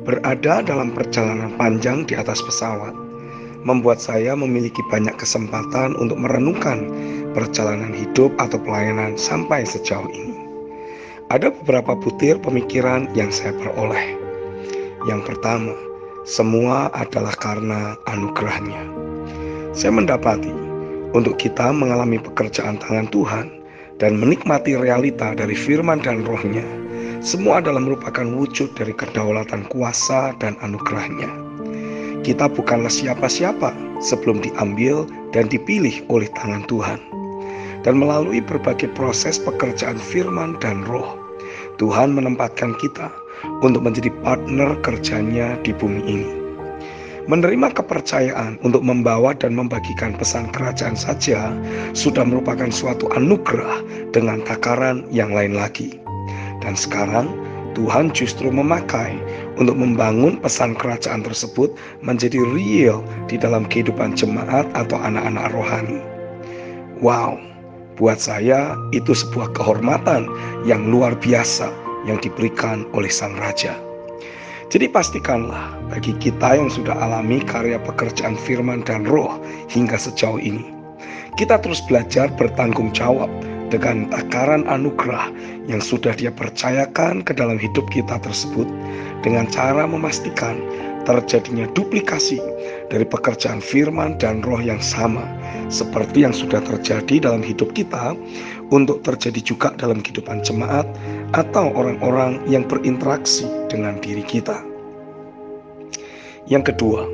Berada dalam perjalanan panjang di atas pesawat membuat saya memiliki banyak kesempatan untuk merenungkan perjalanan hidup atau pelayanan sampai sejauh ini. Ada beberapa butir pemikiran yang saya peroleh. Yang pertama, semua adalah karena anugerahnya. Saya mendapati untuk kita mengalami pekerjaan tangan Tuhan dan menikmati realita dari firman dan rohnya, semua adalah merupakan wujud dari kedaulatan kuasa dan anugerahnya. Kita bukanlah siapa-siapa sebelum diambil dan dipilih oleh tangan Tuhan. Dan melalui berbagai proses pekerjaan firman dan roh, Tuhan menempatkan kita untuk menjadi partner kerjanya di bumi ini. Menerima kepercayaan untuk membawa dan membagikan pesan kerajaan saja sudah merupakan suatu anugerah dengan takaran yang lain lagi. Dan sekarang Tuhan justru memakai untuk membangun pesan kerajaan tersebut menjadi real di dalam kehidupan jemaat atau anak-anak rohani. Wow, buat saya itu sebuah kehormatan yang luar biasa yang diberikan oleh Sang Raja. Jadi pastikanlah bagi kita yang sudah alami karya pekerjaan firman dan roh hingga sejauh ini, kita terus belajar bertanggung jawab dengan takaran anugerah yang sudah Dia percayakan ke dalam hidup kita tersebut, dengan cara memastikan terjadinya duplikasi dari pekerjaan firman dan roh yang sama seperti yang sudah terjadi dalam hidup kita untuk terjadi juga dalam kehidupan jemaat atau orang-orang yang berinteraksi dengan diri kita. Yang kedua,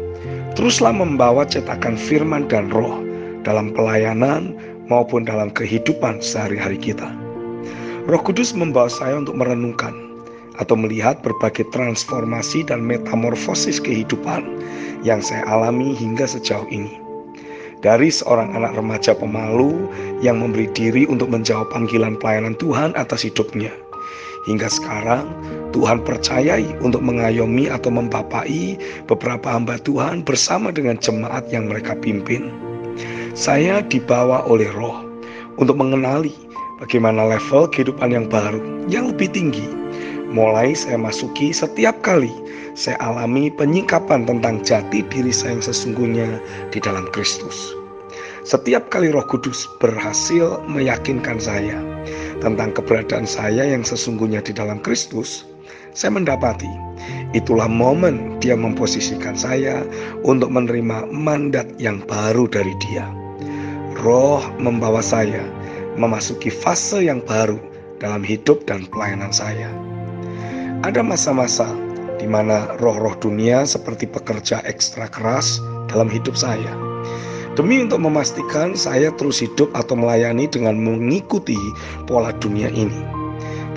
teruslah membawa cetakan firman dan roh dalam pelayanan maupun dalam kehidupan sehari-hari kita. Roh Kudus membawa saya untuk merenungkan atau melihat berbagai transformasi dan metamorfosis kehidupan yang saya alami hingga sejauh ini. Dari seorang anak remaja pemalu yang memberi diri untuk menjawab panggilan pelayanan Tuhan atas hidupnya, hingga sekarang Tuhan percayai untuk mengayomi atau membapai beberapa hamba Tuhan bersama dengan jemaat yang mereka pimpin. Saya dibawa oleh roh untuk mengenali bagaimana level kehidupan yang baru, yang lebih tinggi. Mulai saya masuki setiap kali saya alami penyingkapan tentang jati diri saya yang sesungguhnya di dalam Kristus. Setiap kali Roh Kudus berhasil meyakinkan saya tentang keberadaan saya yang sesungguhnya di dalam Kristus, saya mendapati itulah momen Dia memposisikan saya untuk menerima mandat yang baru dari Dia. Roh membawa saya memasuki fase yang baru dalam hidup dan pelayanan saya. Ada masa-masa di mana roh-roh dunia seperti bekerja ekstra keras dalam hidup saya, demi untuk memastikan saya terus hidup atau melayani dengan mengikuti pola dunia ini.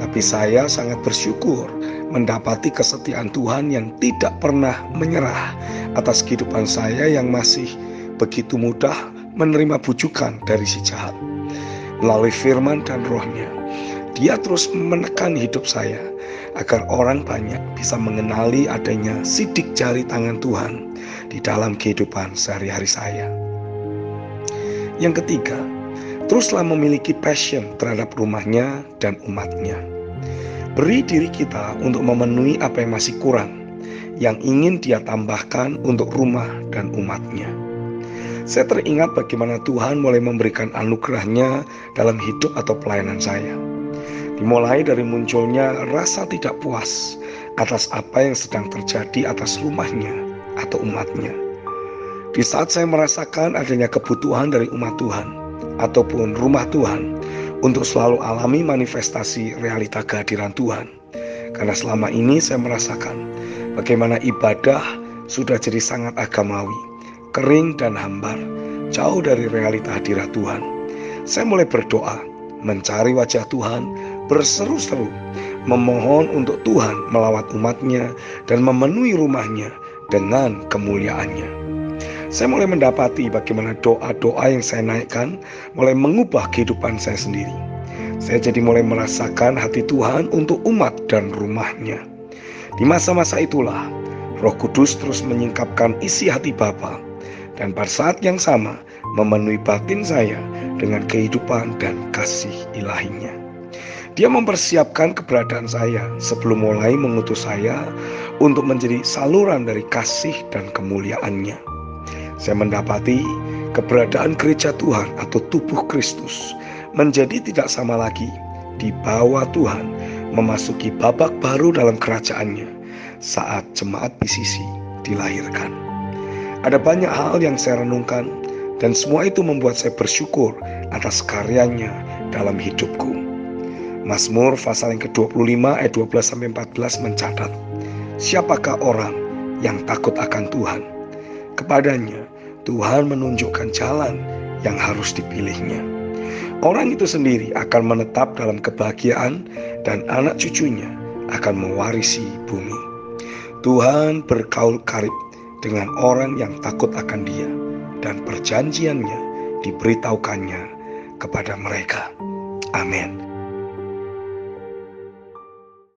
Tapi saya sangat bersyukur mendapati kesetiaan Tuhan yang tidak pernah menyerah atas kehidupan saya yang masih begitu mudah menerima bujukan dari si jahat. Melalui firman dan rohnya, Dia terus menekan hidup saya agar orang banyak bisa mengenali adanya sidik jari tangan Tuhan di dalam kehidupan sehari-hari saya. Yang ketiga, teruslah memiliki passion terhadap rumahnya dan umatnya. Beri diri kita untuk memenuhi apa yang masih kurang, yang ingin Dia tambahkan untuk rumah dan umatnya. Saya teringat bagaimana Tuhan mulai memberikan anugerahnya dalam hidup atau pelayanan saya. Dimulai dari munculnya rasa tidak puas atas apa yang sedang terjadi atas rumahnya atau umatnya. Di saat saya merasakan adanya kebutuhan dari umat Tuhan ataupun rumah Tuhan untuk selalu alami manifestasi realita kehadiran Tuhan. Karena selama ini saya merasakan bagaimana ibadah sudah jadi sangat agamawi, kering dan hambar, jauh dari realita hadirat Tuhan. Saya mulai berdoa, mencari wajah Tuhan, berseru-seru, memohon untuk Tuhan melawat umatnya dan memenuhi rumahnya dengan kemuliaannya. Saya mulai mendapati bagaimana doa-doa yang saya naikkan mulai mengubah kehidupan saya sendiri. Saya jadi mulai merasakan hati Tuhan untuk umat dan rumahnya. Di masa-masa itulah Roh Kudus terus menyingkapkan isi hati Bapa, dan pada saat yang sama memenuhi batin saya dengan kehidupan dan kasih ilahinya. Dia mempersiapkan keberadaan saya sebelum mulai mengutus saya untuk menjadi saluran dari kasih dan kemuliaan-Nya. Saya mendapati keberadaan gereja Tuhan atau tubuh Kristus menjadi tidak sama lagi di bawah Tuhan, memasuki babak baru dalam kerajaan-Nya saat jemaat PCC dilahirkan. Ada banyak hal yang saya renungkan dan semua itu membuat saya bersyukur atas karyanya dalam hidupku. Mazmur pasal yang ke-25 ayat 12-14 mencatat, siapakah orang yang takut akan Tuhan? Kepadanya Tuhan menunjukkan jalan yang harus dipilihnya. Orang itu sendiri akan menetap dalam kebahagiaan dan anak cucunya akan mewarisi bumi. Tuhan berkaul karib dengan orang yang takut akan Dia dan perjanjiannya diberitahukannya kepada mereka. Amin.